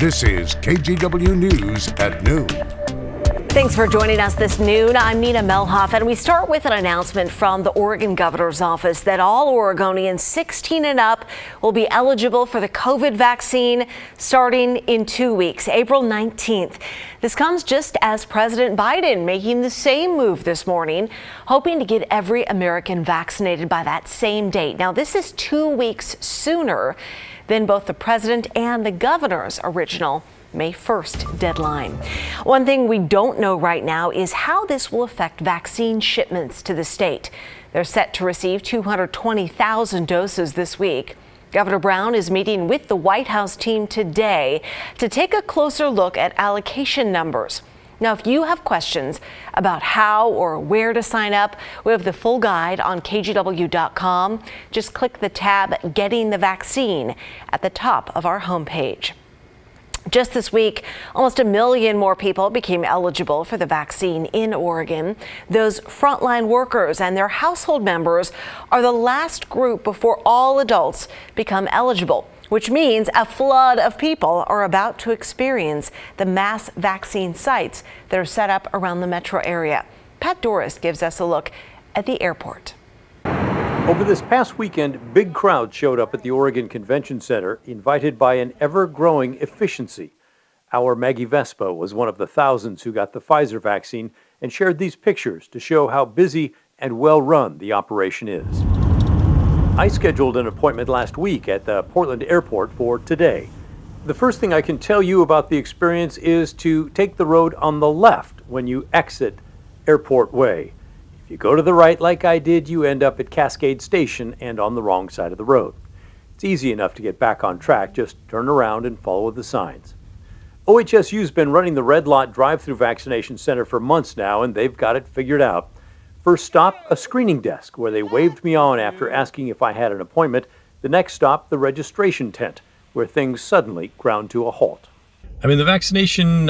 This is KGW News at noon. Thanks for joining us this noon. I'm Nina Melhoff, and we start with an announcement from the Oregon Governor's Office that all Oregonians 16 and up will be eligible for the COVID vaccine starting in 2 weeks, April 19th. This comes just as President Biden making the same move this morning, hoping to get every American vaccinated by that same date. Now, this is 2 weeks sooner than both the president and the governor's original May 1st deadline. One thing we don't know right now is how this will affect vaccine shipments to the state. They're set to receive 220,000 doses this week. Governor Brown is meeting with the White House team today to take a closer look at allocation numbers. Now, if you have questions about how or where to sign up, we have the full guide on KGW.com. Just click the tab Getting the Vaccine at the top of our homepage. Just this week, almost 1 million more people became eligible for the vaccine in Oregon. Those frontline workers and their household members are the last group before all adults become eligible, which means a flood of people are about to experience the mass vaccine sites that are set up around the metro area. Pat Doris gives us a look at the airport. Over this past weekend, big crowds showed up at the Oregon Convention Center, invited by an ever-growing efficiency. Our Maggie Vespa was one of the thousands who got the Pfizer vaccine and shared these pictures to show how busy and well-run the operation is. I scheduled an appointment last week at the Portland airport for today. The first thing I can tell you about the experience is to take the road on the left when you exit Airport Way. If you go to the right like I did, you end up at Cascade Station and on the wrong side of the road. It's easy enough to get back on track, just turn around and follow the signs. OHSU's been running the Red Lot drive-through vaccination center for months now, and they've got it figured out. First stop, a screening desk where they waved me on after asking if I had an appointment. The next stop, the registration tent, where things suddenly ground to a halt. I'm in the vaccination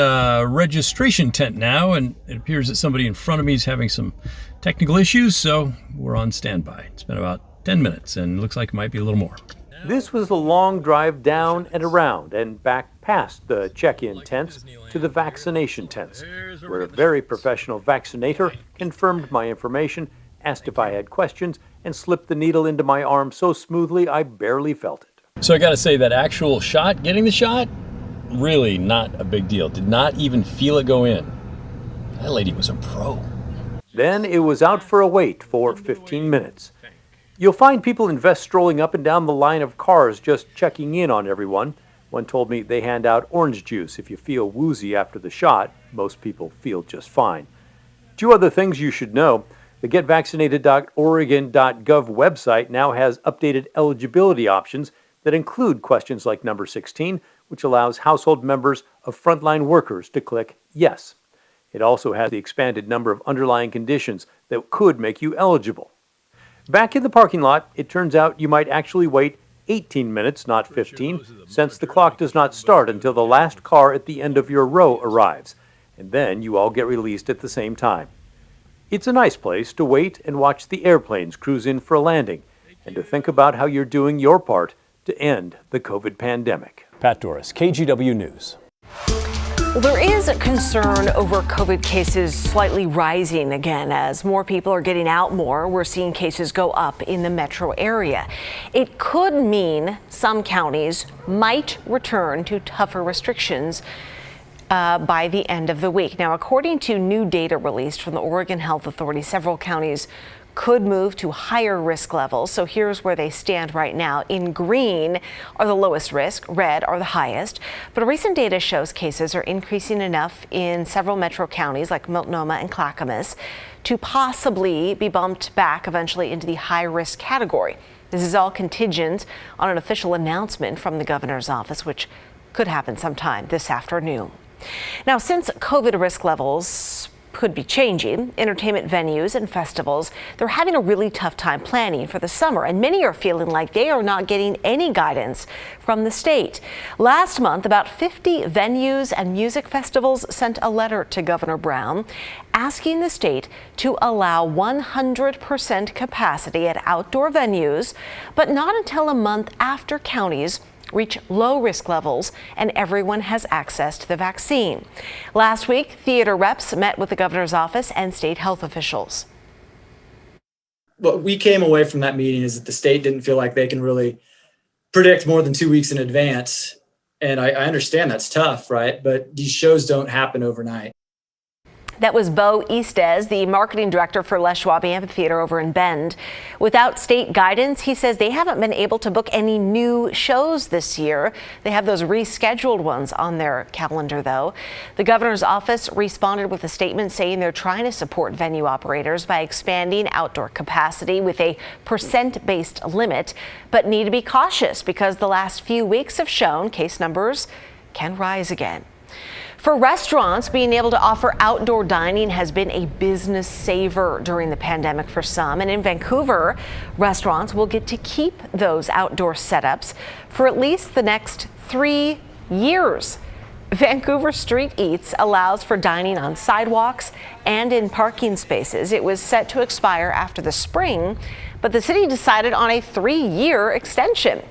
registration tent now, and it appears that somebody in front of me is having some technical issues, so we're on standby. It's been about 10 minutes, and it looks like it might be a little more. This was a long drive down and around and back past the check-in tents to the vaccination tents, where a very professional vaccinator confirmed my information, asked if I had questions, and slipped the needle into my arm so smoothly I barely felt it. So I got to say that actual shot, getting the shot, really not a big deal. Did not even feel it go in. That lady was a pro. Then it was out for a wait for 15 minutes. You'll find people invest strolling up and down the line of cars just checking in on everyone. One told me they hand out orange juice if you feel woozy after the shot. Most people feel just fine. 2 other things you should know. The getvaccinated.oregon.gov website now has updated eligibility options that include questions like number 16, which allows household members of frontline workers to click yes. It also has the expanded number of underlying conditions that could make you eligible. Back in the parking lot, it turns out you might actually wait 18 minutes, not 15, since the clock does not start until the last car at the end of your row arrives, and then you all get released at the same time. It's a nice place to wait and watch the airplanes cruise in for a landing, and to think about how you're doing your part to end the COVID pandemic. Pat Doris, KGW News. Well, there is a concern over COVID cases slightly rising again. As more people are getting out more, we're seeing cases go up in the metro area. It could mean some counties might return to tougher restrictions by the end of the week. Now, according to new data released from the Oregon Health Authority, several counties could move to higher risk levels. So here's where they stand right now. In green are the lowest risk, red are the highest. But recent data shows cases are increasing enough in several metro counties like Multnomah and Clackamas to possibly be bumped back eventually into the high risk category. This is all contingent on an official announcement from the governor's office, which could happen sometime this afternoon. Now, since COVID risk levels could be changing, entertainment venues and festivals, they're having a really tough time planning for the summer, and many are feeling like they are not getting any guidance from the state. Last month, about 50 venues and music festivals sent a letter to Governor Brown asking the state to allow 100% capacity at outdoor venues, but not until a month after counties reach low risk levels and everyone has access to the vaccine. Last week, theater reps met with the governor's office and state health officials. What we came away from that meeting is that the state didn't feel like they can really predict more than 2 weeks in advance. And I understand that's tough, right? But these shows don't happen overnight. That was Bo Eastes, the marketing director for Les Schwab Amphitheater over in Bend. Without state guidance, he says they haven't been able to book any new shows this year. They have those rescheduled ones on their calendar, though. The governor's office responded with a statement saying they're trying to support venue operators by expanding outdoor capacity with a percent-based limit, but need to be cautious because the last few weeks have shown case numbers can rise again. For restaurants, being able to offer outdoor dining has been a business saver during the pandemic for some. And in Vancouver, restaurants will get to keep those outdoor setups for at least the next 3 years. Vancouver Street Eats allows for dining on sidewalks and in parking spaces. It was set to expire after the spring, but the city decided on a 3-year extension.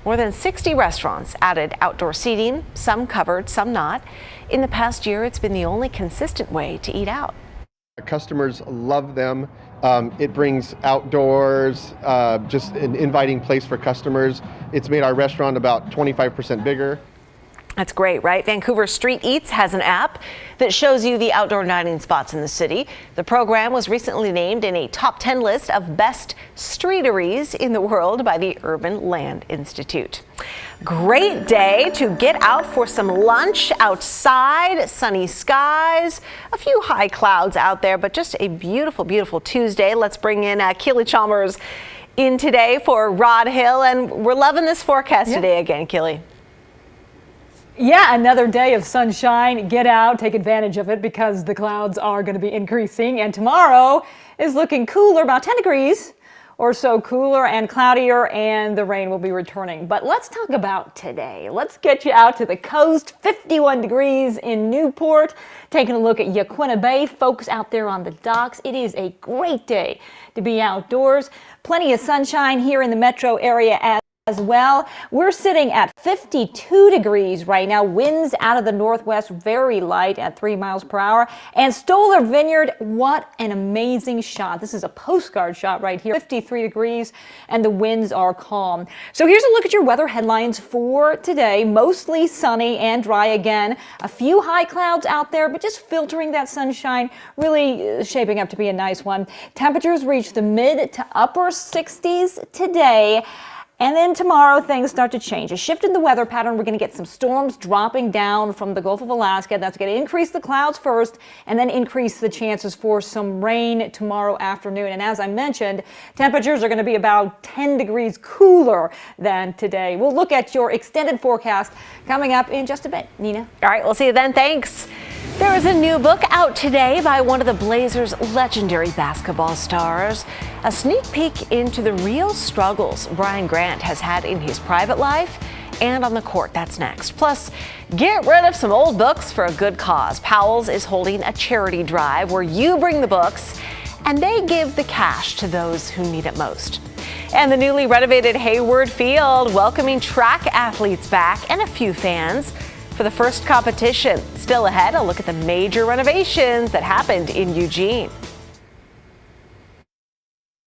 More than 60 restaurants added outdoor seating, some covered, some not. In the past year, it's been the only consistent way to eat out. Customers love them. It brings outdoors, just an inviting place for customers. It's made our restaurant about 25% bigger. That's great, right? Vancouver Street Eats has an app that shows you the outdoor dining spots in the city. The program was recently named in a top 10 list of best streeteries in the world by the Urban Land Institute. Great day to get out for some lunch outside, sunny skies, a few high clouds out there, but just a beautiful, beautiful Tuesday. Let's bring in Keely Chalmers in today for Rod Hill, and we're loving this forecast today again, Keely. Yeah, another day of sunshine. Get out, take advantage of it because the clouds are going to be increasing. And tomorrow is looking cooler, about 10 degrees or so cooler and cloudier, and the rain will be returning. But let's talk about today. Let's get you out to the coast. 51 degrees in Newport. Taking a look at Yaquina Bay. Folks out there on the docks. It is a great day to be outdoors. Plenty of sunshine here in the metro area as well. We're sitting at 52 degrees right now. Winds out of the northwest, very light at 3 miles per hour. And Stoller Vineyard, what an amazing shot. This is a postcard shot right here. 53 degrees and the winds are calm. So here's a look at your weather headlines for today. Mostly sunny and dry again. A few high clouds out there, but just filtering that sunshine, really shaping up to be a nice one. Temperatures reach the mid to upper 60s today. And then tomorrow, things start to change. A shift in the weather pattern. We're going to get some storms dropping down from the Gulf of Alaska. That's going to increase the clouds first and then increase the chances for some rain tomorrow afternoon. And as I mentioned, temperatures are going to be about 10 degrees cooler than today. We'll look at your extended forecast coming up in just a bit. Nina? All right, we'll see you then. Thanks. There is a new book out today by one of the Blazers' legendary basketball stars. A sneak peek into the real struggles Brian Grant has had in his private life and on the court. That's next. Plus, get rid of some old books for a good cause. Powell's is holding a charity drive where you bring the books and they give the cash to those who need it most. And the newly renovated Hayward Field welcoming track athletes back and a few fans for the first competition. Still ahead, a look at the major renovations that happened in Eugene.